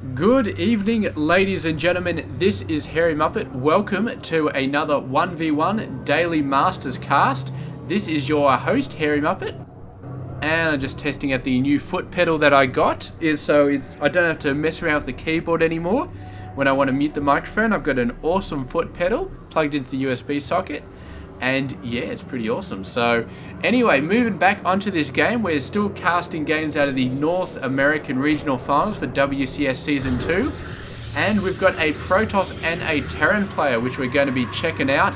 Good evening, ladies and gentlemen. This is Harry Muppet. Welcome to another 1v1 Daily Masters cast. This is your host, Harry Muppet. And I'm just testing out the new foot pedal that I got. I don't have to mess around with the keyboard anymore. When I want to mute the microphone, I've got an awesome foot pedal plugged into the USB socket. And yeah, it's pretty awesome. So anyway, moving back onto this game, we're still casting games out of the North American Regional Finals for WCS Season 2. And we've got a Protoss and a Terran player, which we're going to be checking out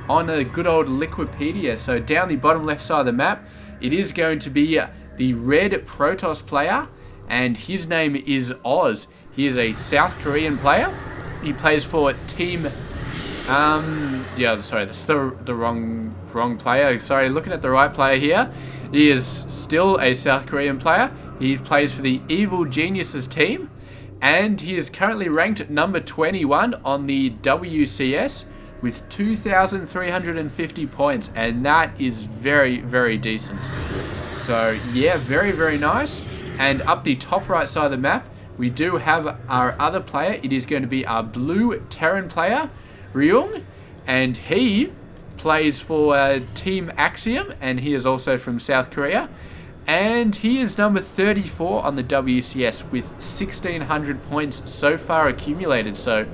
on a good old Liquipedia. So down the bottom left side of the map, it is going to be the red Protoss player, and his name is Oz. He is a South Korean player. He plays for Team... that's the wrong player. Sorry, looking at the right player here. He is still a South Korean player. He plays for the Evil Geniuses team, and he is currently ranked at number 21 on the WCS with 2,350 points, and that is very, very decent. So yeah, very, very nice. And up the top right side of the map, we do have our other player. It is going to be our blue Terran player, Ryung, and he plays for Team Axiom, and he is also from South Korea, and he is number 34 on the WCS with 1,600 points so far accumulated. So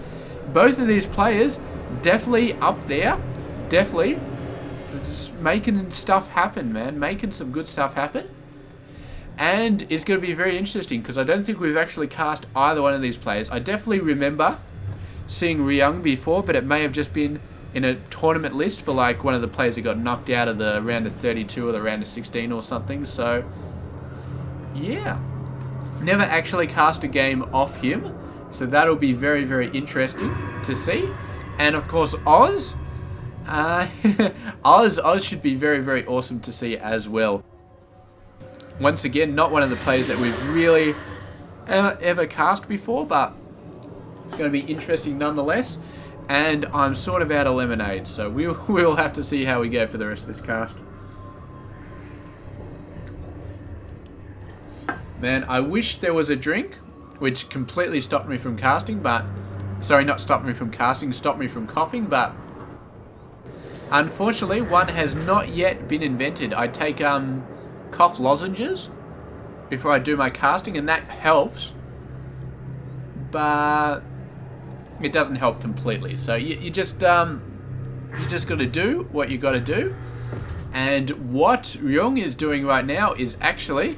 both of these players definitely up there, definitely just making stuff happen, man, making some good stuff happen. And it's going to be very interesting because I don't think we've actually cast either one of these players. I definitely remember seeing Ryung before, but it may have just been in a tournament list for like one of the players that got knocked out of the round of 32 or the round of 16 or something. So yeah, never actually cast a game off him, so that'll be very, very interesting to see. And of course Oz, Oz should be very, very awesome to see as well. Once again, not one of the players that we've really ever cast before, but it's going to be interesting nonetheless. And I'm sort of out of lemonade, so we'll have to see how we go for the rest of this cast. Man, I wish there was a drink, which completely stopped me from casting, but... Sorry, not stopped me from casting, stopped me from coughing, but... Unfortunately, one has not yet been invented. I take cough lozenges before I do my casting, and that helps. But... it doesn't help completely, so you just got to do what you got to do. And what Ryung is doing right now is actually,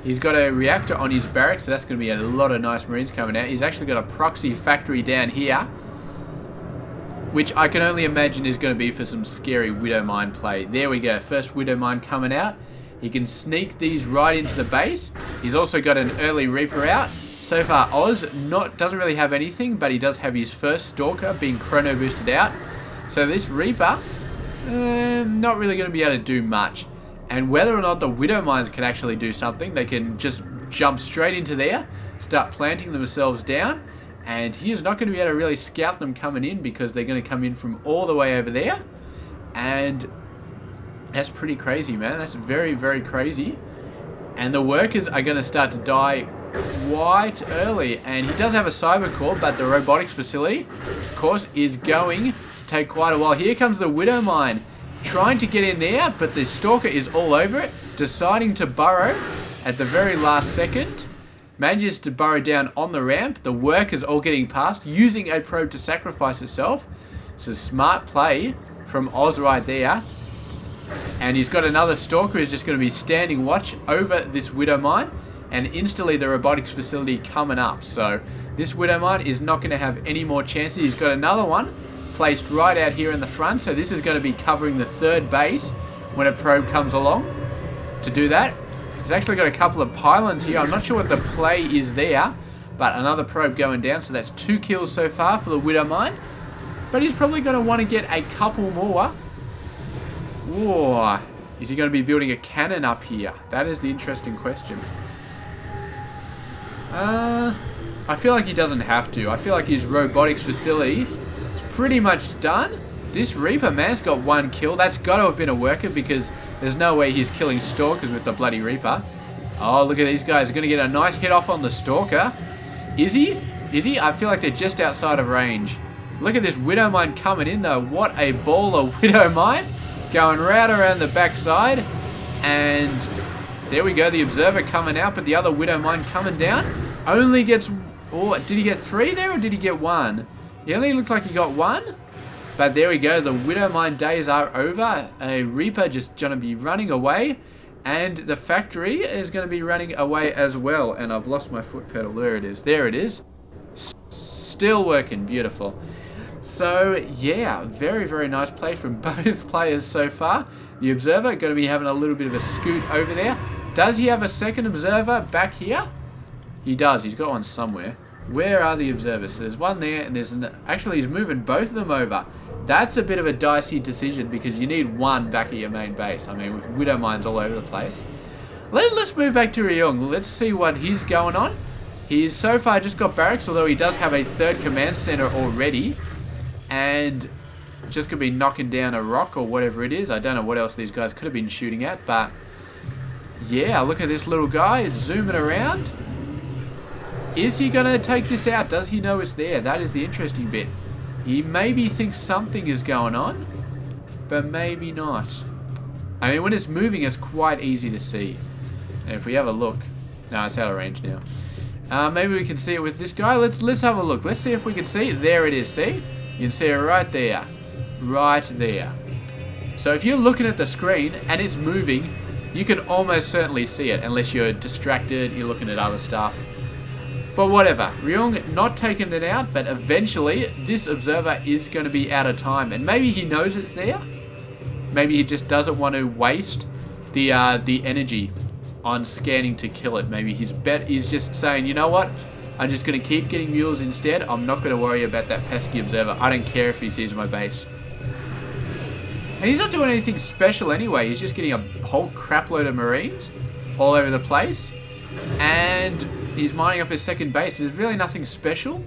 he's got a reactor on his barracks, so that's going to be a lot of nice Marines coming out. He's actually got a proxy factory down here, which I can only imagine is going to be for some scary Widow Mine play. There we go, first Widow Mine coming out. He can sneak these right into the base. He's also got an early Reaper out. So far, Oz doesn't really have anything, but he does have his first Stalker being chrono boosted out. So this Reaper, not really going to be able to do much. And whether or not the Widow Mines can actually do something, they can just jump straight into there, start planting themselves down, and he is not going to be able to really scout them coming in because they're going to come in from all the way over there. And that's pretty crazy, man. That's very, very crazy. And the workers are going to start to die quite early, and he does have a cyber core, but the robotics facility, of course, is going to take quite a while. Here comes the Widow Mine, trying to get in there, but the Stalker is all over it, deciding to burrow at the very last second. Manages to burrow down on the ramp. The workers all getting past, using a probe to sacrifice itself. So smart play from Oz right there. And he's got another Stalker who's just going to be standing watch over this Widow Mine, and instantly the robotics facility coming up. So this Widow Mine is not going to have any more chances. He's got another one placed right out here in the front, so this is going to be covering the third base when a probe comes along to do that. He's actually got a couple of pylons here. I'm not sure what the play is there, but another probe going down, so that's 2 kills so far for the Widow Mine. But he's probably going to want to get a couple more. Whoa. Is he going to be building a cannon up here? That is the interesting question. I feel like he doesn't have to. I feel like his robotics facility is pretty much done. This Reaper man's got 1 kill. That's got to have been a worker because there's no way he's killing Stalkers with the bloody Reaper. Oh, look at these guys. They're going to get a nice hit off on the Stalker. Is he? Is he? I feel like they're just outside of range. Look at this Widow Mine coming in though. What a baller Widow Mine. Going right around the backside. And there we go. The Observer coming out, but the other Widow Mine coming down. Only gets... Oh, did he get 3 there or did he get 1? He only looked like he got 1. But there we go. The Widow Mine days are over. A Reaper just going to be running away. And the factory is going to be running away as well. And I've lost my foot pedal. There it is. There it is. Still working. Beautiful. So, yeah. Very, very nice play from both players so far. The Observer going to be having a little bit of a scoot over there. Does he have a second Observer back here? He does. He's got one somewhere. Where are the Observers? So there's one there and there's an... Actually, he's moving both of them over. That's a bit of a dicey decision because you need one back at your main base. I mean, with Widow Mines all over the place. Let's move back to Ryung. Let's see what he's going on. He's so far just got barracks, although he does have a 3rd command center already. And just going to be knocking down a rock or whatever it is. I don't know what else these guys could have been shooting at, but... Yeah, look at this little guy zooming around. Is he going to take this out? Does he know it's there? That is the interesting bit. He maybe thinks something is going on, but maybe not. I mean, when it's moving, it's quite easy to see. And if we have a look... No, it's out of range now. Maybe we can see it with this guy. Let's have a look. Let's see if we can see it. There it is, see? You can see it right there. Right there. So if you're looking at the screen and it's moving, you can almost certainly see it, unless you're distracted, you're looking at other stuff. But whatever, Ryung not taking it out, but eventually this Observer is going to be out of time. And maybe he knows it's there. Maybe he just doesn't want to waste the energy on scanning to kill it. Maybe he's just saying, you know what? I'm just going to keep getting mules instead. I'm not going to worry about that pesky Observer. I don't care if he sees my base. And he's not doing anything special anyway. He's just getting a whole crapload of Marines all over the place. And... he's mining up his 2nd base. There's really nothing special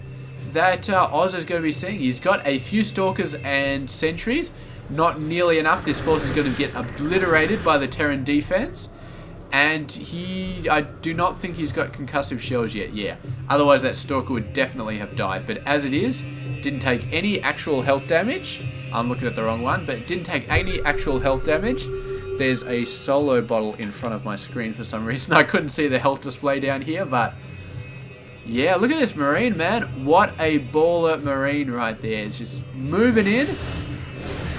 that Oz is going to be seeing. He's got a few Stalkers and Sentries. Not nearly enough. This force is going to get obliterated by the Terran defense. And I do not think he's got concussive shells yet. Yeah. Otherwise that Stalker would definitely have died. But as it is, didn't take any actual health damage. I'm looking at the wrong one. But didn't take any actual health damage. There's a solo bottle in front of my screen for some reason. I couldn't see the health display down here, but... yeah, look at this Marine, man. What a baller Marine right there. It's just moving in.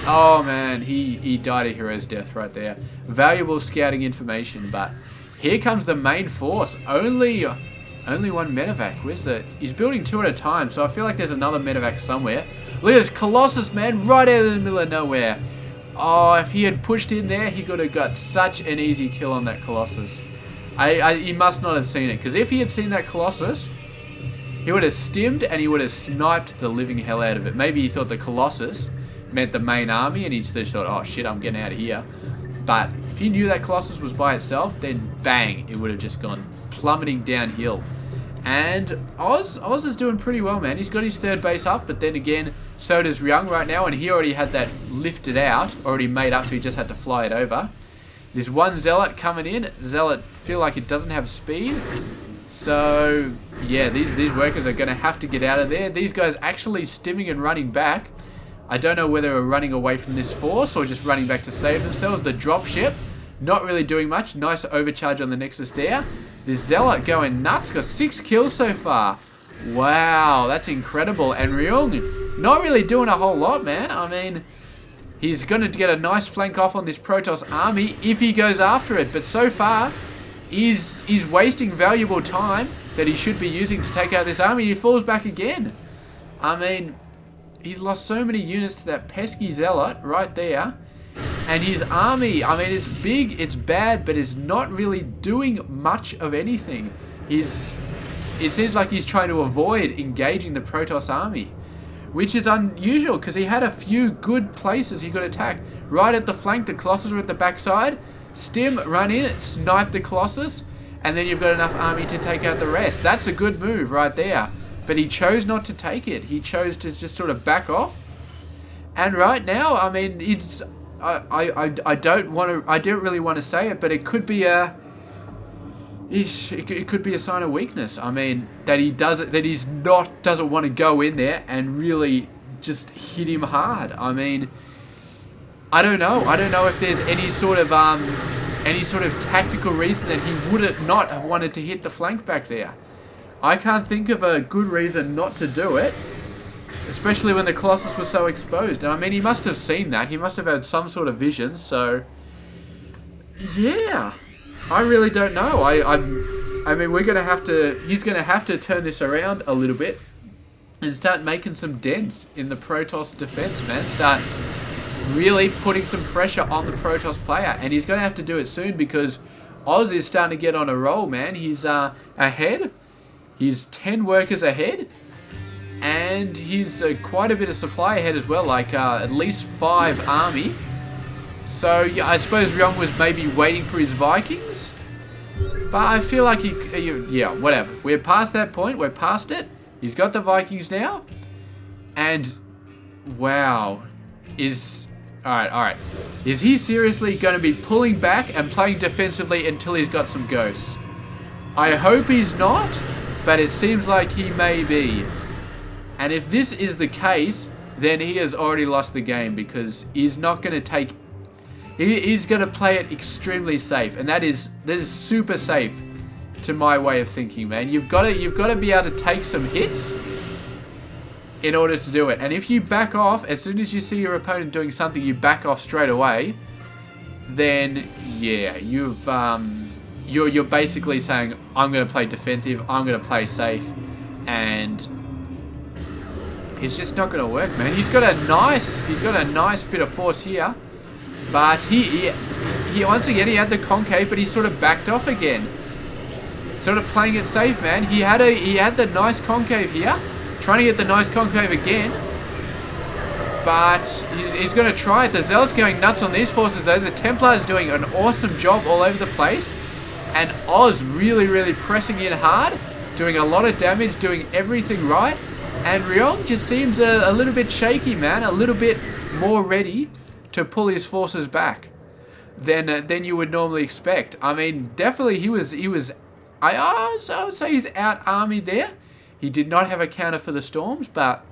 Oh, man. He died a hero's death right there. Valuable scouting information, but... here comes the main force. Only one medevac. Where's the... he's building 2 at a time, so I feel like there's another medevac somewhere. Look at this Colossus, man. Right out of the middle of nowhere. Oh, if he had pushed in there, he could have got such an easy kill on that Colossus. He must not have seen it, because if he had seen that Colossus, he would have stimmed and he would have sniped the living hell out of it. Maybe he thought the Colossus meant the main army, and he just thought, oh shit, I'm getting out of here. But if he knew that Colossus was by itself, then bang, it would have just gone plummeting downhill. And Oz is doing pretty well, man. He's got his 3rd base up, but then again, so does Ryung right now, and he already had that lifted out, already made up, so he just had to fly it over. There's one Zealot coming in. Zealot feel like it doesn't have speed. So, yeah, these workers are going to have to get out of there. These guys actually stimming and running back. I don't know whether they're running away from this force or just running back to save themselves. The dropship, not really doing much. Nice overcharge on the Nexus there. The Zealot going nuts. Got 6 kills so far. Wow, that's incredible. And Ryung, not really doing a whole lot, man. I mean, he's going to get a nice flank off on this Protoss army if he goes after it. But so far, he's wasting valuable time that he should be using to take out this army. He falls back again. I mean, he's lost so many units to that pesky Zealot right there. And his army, I mean, it's big, it's bad, but it's not really doing much of anything. It seems like he's trying to avoid engaging the Protoss army, which is unusual because he had a few good places he could attack. Right at the flank, the Colossus were at the backside. Stim, run in, snipe the Colossus, and then you've got enough army to take out the rest. That's a good move right there. But he chose not to take it. He chose to just sort of back off. And right now, I mean, it's... I don't really want to say it, but it could be a it could be a sign of weakness. I mean, that doesn't want to go in there and really just hit him hard. I mean, I don't know. I don't know if there's any sort of tactical reason that he would not have wanted to hit the flank back there. I can't think of a good reason not to do it, especially when the Colossus was so exposed. And I mean, he must have seen that. He must have had some sort of vision. So, yeah, I really don't know. I mean, we're gonna have to. He's gonna have to turn this around a little bit and start making some dents in the Protoss defense, man. Start really putting some pressure on the Protoss player, and he's gonna have to do it soon because Oz is starting to get on a roll, man. He's ahead. He's 10 workers ahead, and he's quite a bit of supply ahead as well, like at least 5 army. So yeah, I suppose Ryung was maybe waiting for his Vikings, but I feel like yeah, whatever. We're past that point. We're past it. He's got the Vikings now, and wow, all right. Is he seriously going to be pulling back and playing defensively until he's got some ghosts? I hope he's not, but it seems like he may be. And if this is the case, then he has already lost the game because he's not going to take... He's going to play it extremely safe, and that is super safe to my way of thinking, man. You've got to be able to take some hits in order to do it. And if you back off, as soon as you see your opponent doing something, you back off straight away, then yeah, you're basically saying, I'm going to play defensive, I'm going to play safe, and it's just not going to work, man. He's got a nice bit of force here, but he once again, he had the concave, but he sort of backed off again. Sort of playing it safe, man. He had the nice concave here, trying to get the nice concave again, but he's going to try it. The Zealot's going nuts on these forces though. The Templar's doing an awesome job all over the place, and Oz really pressing in hard, doing a lot of damage, doing everything right, and Ryung just seems a little bit shaky, man. A little bit more ready to pull his forces back than you would normally expect. I mean, definitely he was I would say he's out-armied there. He did not have a counter for the storms, but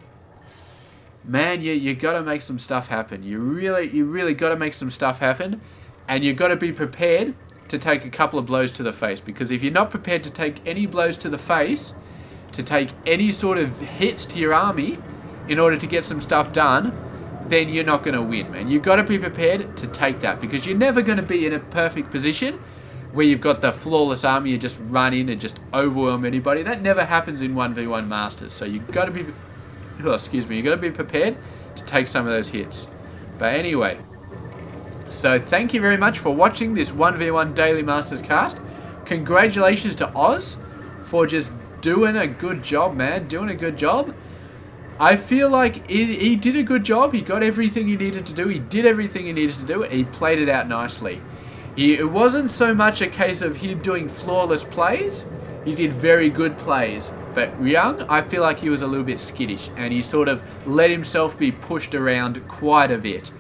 man, you got to make some stuff happen. You really got to make some stuff happen, and you got to be prepared to take a couple of blows to the face, because if you're not prepared to take any blows to the face, to take any sort of hits to your army in order to get some stuff done, then you're not going to win, man. You've got to be prepared to take that, because you're never going to be in a perfect position where you've got the flawless army, you just run in and just overwhelm anybody. That never happens in 1v1 Masters. So you've got to be, you've got to be prepared to take some of those hits. But anyway, so thank you very much for watching this 1v1 Daily Masters cast. Congratulations to Oz for just doing a good job, man. Doing a good job. I feel like he did a good job. He got everything he needed to do. He did everything he needed to do, and he played it out nicely. It wasn't so much a case of him doing flawless plays. He did very good plays. But Ryung, I feel like he was a little bit skittish, and he sort of let himself be pushed around quite a bit.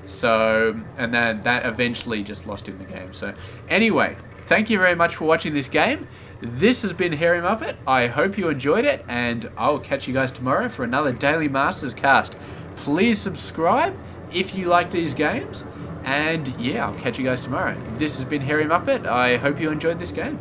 So, and that eventually just lost him the game. So, anyway, thank you very much for watching this game. This has been Hairy Muppet. I hope you enjoyed it, and I'll catch you guys tomorrow for another Daily Masters cast. Please subscribe if you like these games. And yeah, I'll catch you guys tomorrow. This has been Hairy Muppet. I hope you enjoyed this game.